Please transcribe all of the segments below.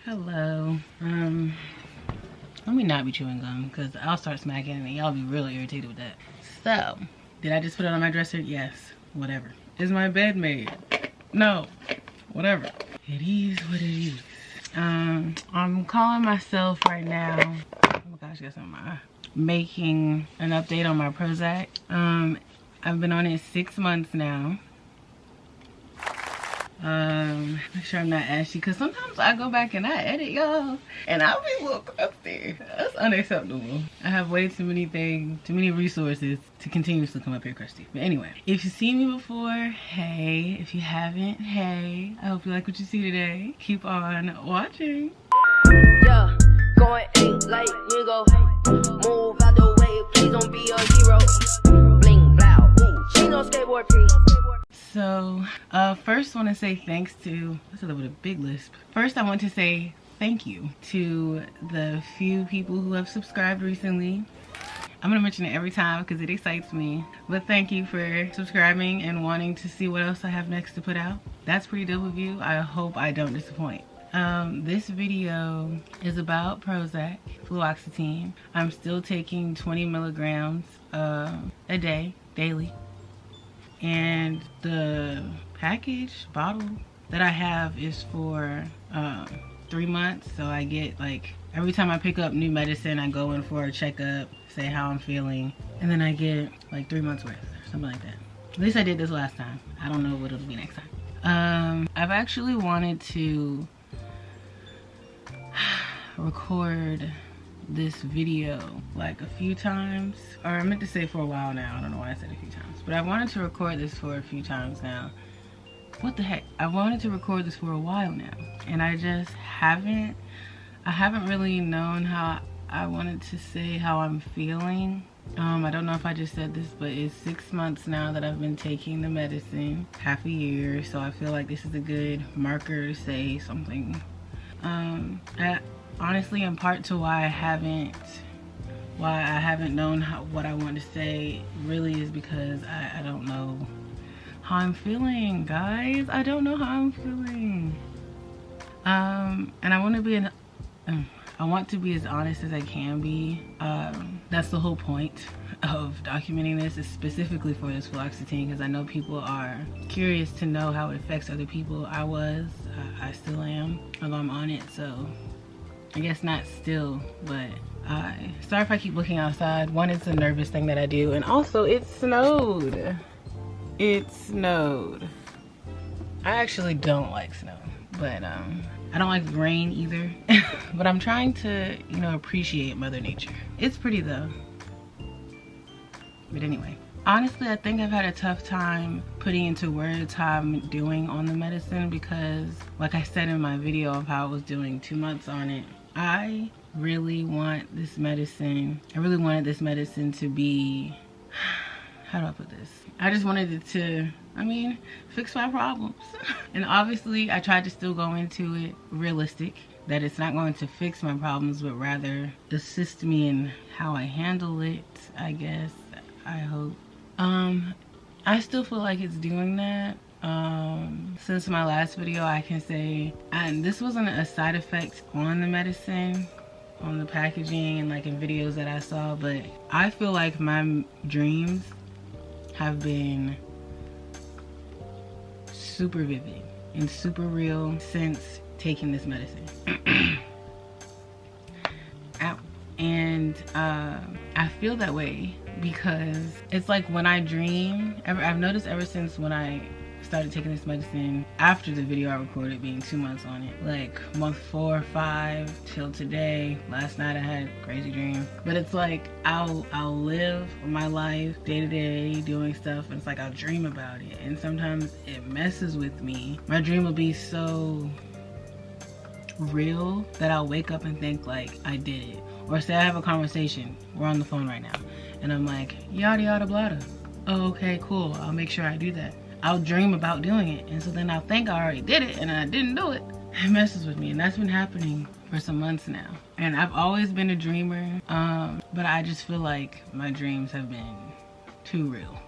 Hello. Let me not be chewing gum because I'll start smacking and y'all be really irritated with that. So, did I just put it on my dresser? Yes. Whatever. Is my bed made? No. Whatever. It is what it is. I'm calling myself right now. Oh my gosh, guess I'm making an update on my Prozac. I've been on it 6 months now. Make sure I'm not ashy because sometimes I go back and I edit, y'all, and I'll be a little crusty. That's unacceptable. I have way too many things, too many resources to continuously come up here crusty. But anyway, if you've seen me before, hey. If you haven't, hey. I hope you like what you see today. Keep on watching. Yeah, going ain't like nigga. Move out the way, please don't be a hero. Bling blow, ooh, she no skateboard please. So, first I want to say thanks to, I said that with a big lisp. First I want to say thank you to the few people who have subscribed recently. I'm gonna mention it every time because it excites me. But thank you for subscribing and wanting to see what else I have next to put out. That's pretty dope of you. I hope I don't disappoint. This video is about Prozac, fluoxetine. I'm still taking 20 milligrams a day, daily. And the package bottle that I have is for 3 months. So I get, like, every time I pick up new medicine, I go in for a checkup, say how I'm feeling, and then I get like 3 months worth or something like that. At least I did this last time. I don't know what it'll be next time. I've actually wanted to record this video like a few times, or I meant to say for a while now. I don't know why I said a few times, but I wanted to record this for a few times now. What the heck? I wanted to record this for a while now, and I just haven't. I haven't really known how I wanted to say how I'm feeling. I don't know if I just said this, but it's 6 months now that I've been taking the medicine, half a year, so I feel like this is a good marker to say something. Honestly, in part to why I haven't known what I want to say really is because I don't know how I'm feeling, guys. I don't know how I'm feeling. And I want to be as honest as I can be. That's the whole point of documenting this, is specifically for this fluoxetine, because I know people are curious to know how it affects other people. I still am, although I'm on it, so I guess not still, but sorry if I keep looking outside. One, it's a nervous thing that I do, and also it snowed. It snowed. I actually don't like snow, but I don't like rain either. But I'm trying to, you know, appreciate Mother Nature. It's pretty though. But anyway, honestly, I think I've had a tough time putting into words how I'm doing on the medicine because, like I said in my video of how I was doing 2 months on it, I really want this medicine. I really wanted this medicine to be, how do I put this? I just wanted it to, fix my problems. And obviously, I tried to still go into it realistic, that it's not going to fix my problems, but rather assist me in how I handle it, I guess, I hope. I still feel like it's doing that. Since my last video, I can say, and this wasn't a side effect on the medicine, on the packaging and like in videos that I saw, but I feel like my dreams have been super vivid and super real since taking this medicine. And I feel that way because it's like when I dream, I've noticed ever since when I started taking this medicine after the video I recorded being 2 months on it, like month 4 or 5 till today. Last night I had a crazy dream, but it's like I'll live my life day to day doing stuff, and it's like I'll dream about it, and sometimes it messes with me. My dream will be so real that I'll wake up and think like I did it, or say I have a conversation, we're on the phone right now, and I'm like yada yada blada. Oh, okay, cool, I'll make sure I do that. I'll dream about doing it, and so then I'll think I already did it and I didn't do it. It messes with me, and that's been happening for some months now. And I've always been a dreamer, but I just feel like my dreams have been too real.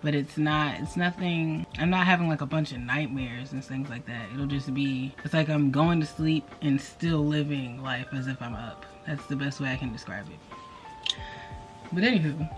but it's nothing. I'm not having like a bunch of nightmares and things like that. It'll just be, it's like I'm going to sleep and still living life as if I'm up. That's the best way I can describe it. But anywho,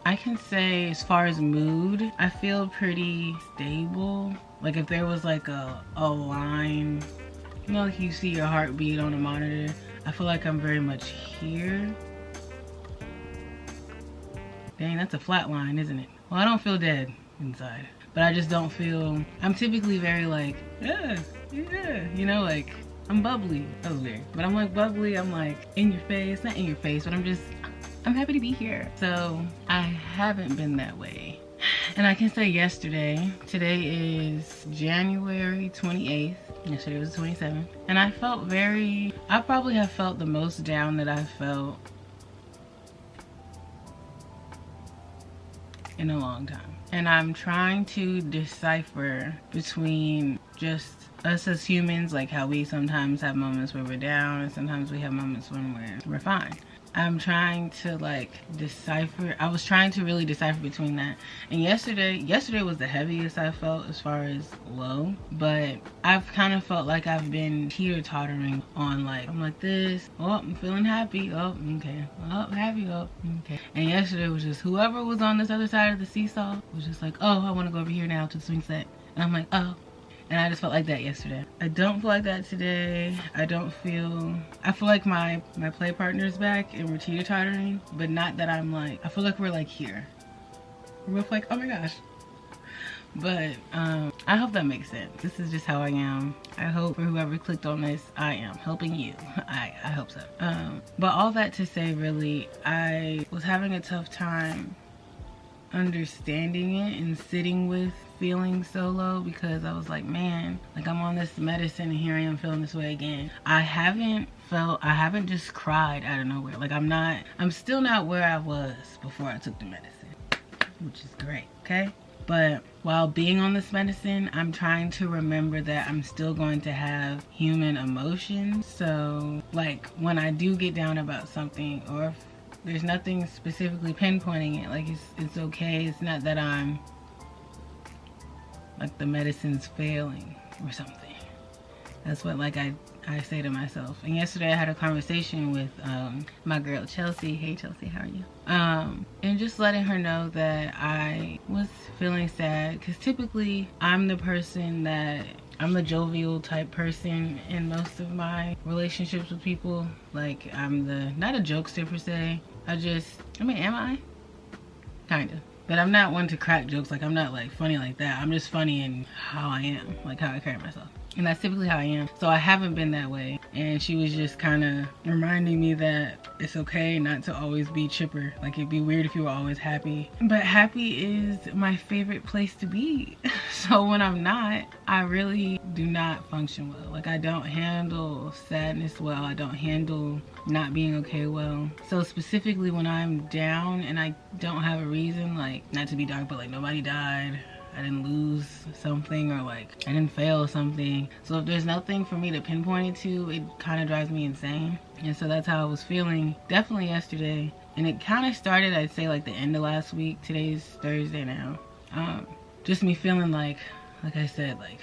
I can say as far as mood, I feel pretty stable. Like if there was like a line, you know, like you see your heartbeat on a monitor, I feel like I'm very much here. Dang, that's a flat line, isn't it? Well, I don't feel dead inside, but I just don't feel, I'm typically very like, yeah, you know, like I'm bubbly. That was weird. But I'm like bubbly, I'm like in your face, not in your face, but I'm happy to be here. So I haven't been that way. And I can say yesterday, today is January 28th. Yesterday was the 27th. And I probably have felt the most down that I've felt in a long time. And I'm trying to decipher between just us as humans, like how we sometimes have moments where we're down and sometimes we have moments when we're fine. I'm trying to like decipher. I was trying to really decipher between that. And yesterday was the heaviest I felt as far as low. But I've kind of felt like I've been teeter-tottering on like, I'm like this. Oh, I'm feeling happy. Oh, okay. Oh, happy. Oh, okay. And yesterday was just whoever was on this other side of the seesaw was just like, oh, I want to go over here now to the swing set. And I'm like, oh. And I just felt like that yesterday. I don't feel like that today. I feel like my play partner's back and we're teeter-tottering, but not that I'm like, I feel like we're like here. We're both like, oh my gosh. But I hope that makes sense. This is just how I am. I hope for whoever clicked on this, I am helping you. I hope so. But all that to say, really, I was having a tough time understanding it and sitting with feeling so low, because I was like, man, like I'm on this medicine and here I am feeling this way again. I haven't just cried out of nowhere. Like I'm still not where I was before I took the medicine, which is great, okay? But while being on this medicine, I'm trying to remember that I'm still going to have human emotions. So like when I do get down about something, or if there's nothing specifically pinpointing it, like it's okay. It's not that I'm like the medicine's failing or something. That's what like I say to myself. And yesterday I had a conversation with my girl Chelsea. Hey Chelsea, how are you? And just letting her know that I was feeling sad, because typically I'm the jovial type person in most of my relationships with people. Like I'm not a jokester per se. Am I? Kinda. But I'm not one to crack jokes. Like I'm not like funny like that. I'm just funny in how I am, like how I carry myself. And that's typically how I am. So I haven't been that way. And she was just kind of reminding me that it's okay not to always be chipper. Like it'd be weird if you were always happy. But happy is my favorite place to be. So when I'm not, I really do not function well. Like I don't handle sadness well. I don't handle not being okay well. So specifically when I'm down and I don't have a reason, like not to be dark, but like nobody died, I didn't lose something, or like I didn't fail something. So if there's nothing for me to pinpoint it to, it kind of drives me insane. And so that's how I was feeling definitely yesterday. And it kind of started, I'd say, like the end of last week. Today's Thursday now. Just me feeling like I said, like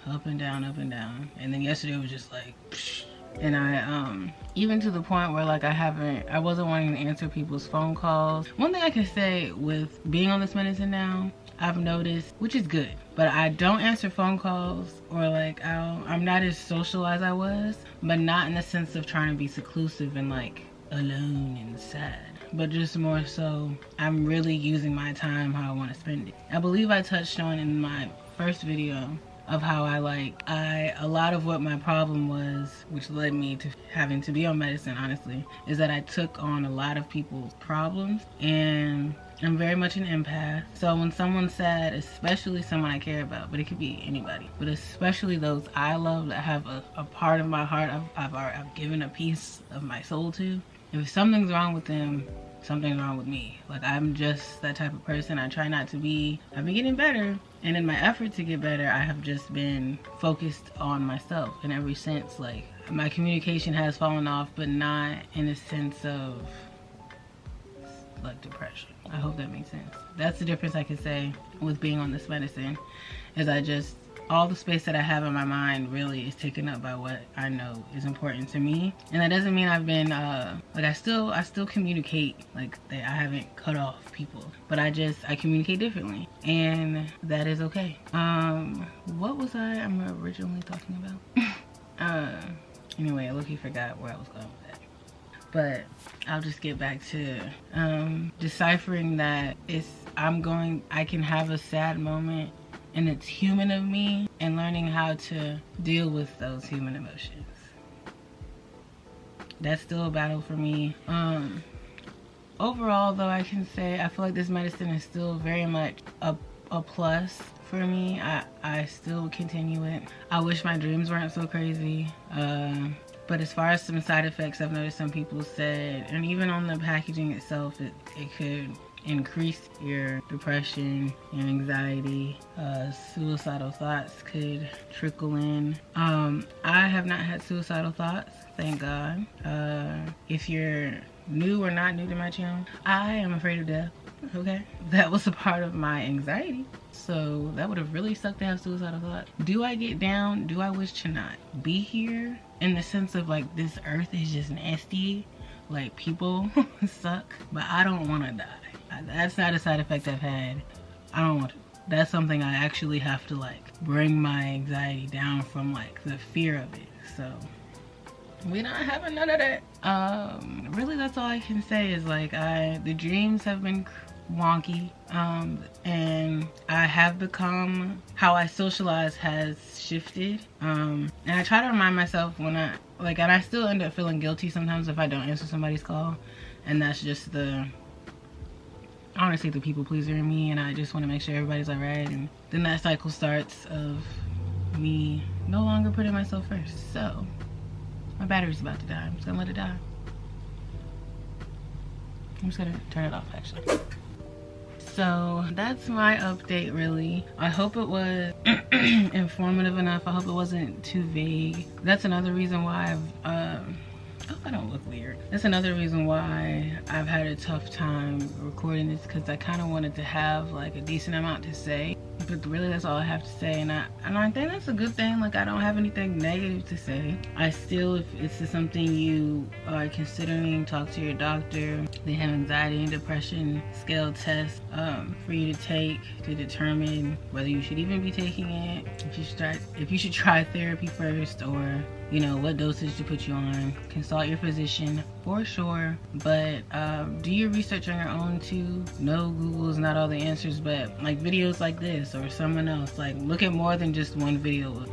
up and down, up and down. And then yesterday was just like, psh. And I even to the point where like I wasn't wanting to answer people's phone calls. One thing I can say with being on this medicine now, I've noticed, which is good, but I don't answer phone calls, or like I'm not as social as I was, but not in the sense of trying to be seclusive and like alone and sad, but just more so I'm really using my time how I want to spend it. I believe I touched on in my first video of how a lot of what my problem was, which led me to having to be on medicine, honestly, is that I took on a lot of people's problems, and I'm very much an empath. So when someone's sad, especially someone I care about, but it could be anybody, but especially those I love that have a part of my heart I've given a piece of my soul to, if something's wrong with them, something's wrong with me. Like, I'm just that type of person. I try not to be. I've been getting better, and in my effort to get better, I have just been focused on myself in every sense. Like, my communication has fallen off, but not in a sense of like depression. I hope that makes sense. That's the difference I can say with being on this medicine, is I just, all the space that I have in my mind really is taken up by what I know is important to me. And that doesn't mean I've been like, I still communicate, like that I haven't cut off people, but I communicate differently, and that is okay. What was I'm originally talking about? Anyway, I low-key forgot where I was going with that. But I'll just get back to deciphering that I can have a sad moment, and it's human of me, and learning how to deal with those human emotions. That's still a battle for me. Overall, though, I can say I feel like this medicine is still very much a plus for me. I still continue it. I wish my dreams weren't so crazy. But as far as some side effects, I've noticed some people said, and even on the packaging itself, it could increase your depression, your anxiety, suicidal thoughts could trickle in. I have not had suicidal thoughts, thank God. If you're new or not new to my channel, I am afraid of death, okay? That was a part of my anxiety. So that would have really sucked to have suicidal thoughts. Do I get down? Do I wish to not be here? In the sense of like, this earth is just nasty. Like, people suck, but I don't want to die. That's not a side effect I've had. I don't want to. That's something I actually have to like bring my anxiety down from, like the fear of it. So we're not having none of that. Really, that's all I can say is like, the dreams have been wonky, and I have become, how I socialize has shifted, and I try to remind myself when and I still end up feeling guilty sometimes if I don't answer somebody's call, and that's just honestly the people pleaser in me, and I just want to make sure everybody's all right, and then that cycle starts of me no longer putting myself first. So my battery's about to die. I'm just gonna let it die. I'm just gonna turn it off actually. So that's my update, really. I hope it was informative enough. I hope it wasn't too vague. That's another reason why oh, I don't look weird. That's another reason why I've had a tough time recording this, because I kind of wanted to have like a decent amount to say. But really, that's all I have to say, and I think that's a good thing. Like, I don't have anything negative to say. I still, if it's something you are considering, talk to your doctor. They have anxiety and depression scale tests for you to take to determine whether you should even be taking it. If you should try therapy first, or you know what dosage to put you on. Consult your physician for sure, but do your research on your own too. No, Google is not all the answers, but like videos like this or someone else, like look at more than just one video of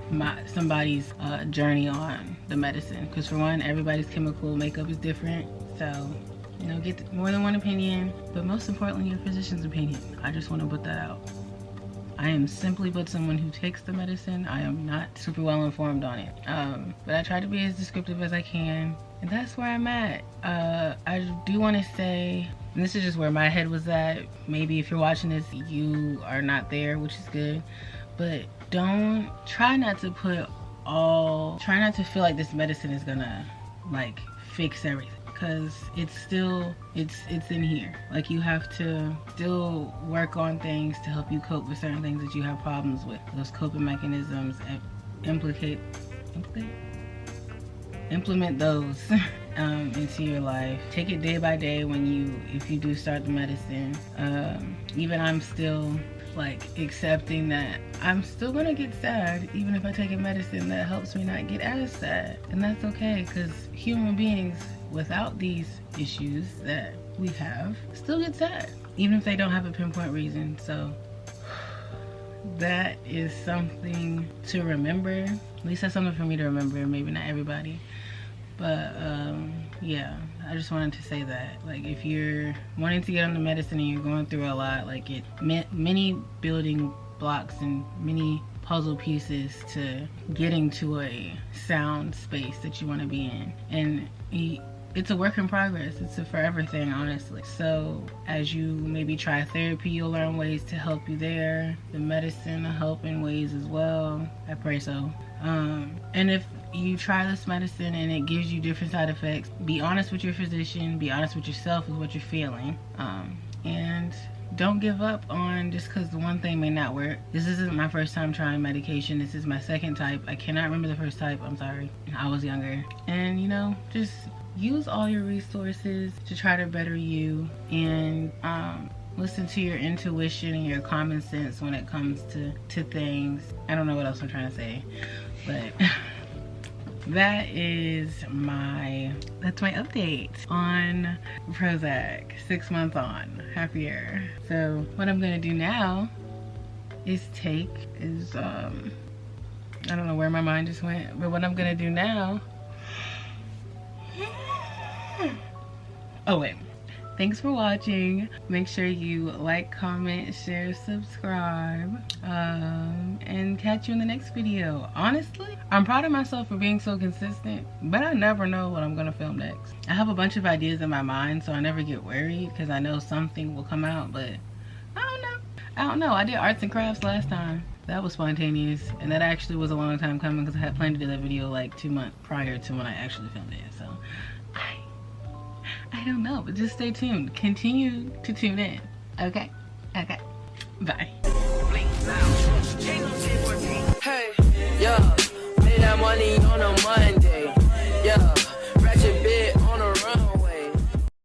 somebody's journey on the medicine, because for one, everybody's chemical makeup is different, so you know, get more than one opinion, but most importantly, your physician's opinion. I just want to put that out. I am simply but someone who takes the medicine. I am not super well informed on it, but I try to be as descriptive as I can, and that's where I'm at. I do want to say, and this is just where my head was at. Maybe if you're watching this, you are not there, which is good, but try not to feel like this medicine is gonna like fix everything, because it's in here. Like, you have to still work on things to help you cope with certain things that you have problems with. Those coping mechanisms, implement those into your life. Take it day by day if you do start the medicine. Even I'm still like accepting that I'm still gonna get sad even if I take a medicine that helps me not get as sad, and that's okay, because human beings without these issues that we have still get sad, even if they don't have a pinpoint reason. So that is something to remember. At least that's something for me to remember. Maybe not everybody, but yeah, I just wanted to say that, like, if you're wanting to get on the medicine and you're going through a lot, like, many building blocks and many puzzle pieces to getting to a sound space that you want to be in. And it's a work in progress. It's a forever thing, honestly. So as you maybe try therapy, you'll learn ways to help you there. The medicine will help in ways as well. I pray so. And if you try this medicine and it gives you different side effects, be honest with your physician, be honest with yourself with what you're feeling, and don't give up on just because the one thing may not work. This isn't my first time trying medication. This is my second type. I cannot remember the first type. I'm sorry. I was younger. And you know, just use all your resources to try to better you, and listen to your intuition and your common sense when it comes to things. I don't know what else I'm trying to say, but that's my update on Prozac. 6 months on, happier. So what I'm gonna do now is I don't know where my mind just went, but what I'm gonna do now, oh wait, thanks for watching. Make sure you like, comment, share, subscribe, and catch you in the next video. Honestly, I'm proud of myself for being so consistent, but I never know what I'm gonna film next. I have a bunch of ideas in my mind, so I never get worried because I know something will come out, but I don't know. I did arts and crafts last time. That was spontaneous, and that actually was a long time coming because I had planned to do that video like 2 months prior to when I actually filmed it. So I don't know, but just stay tuned. Continue to tune in. Okay? Okay. Bye.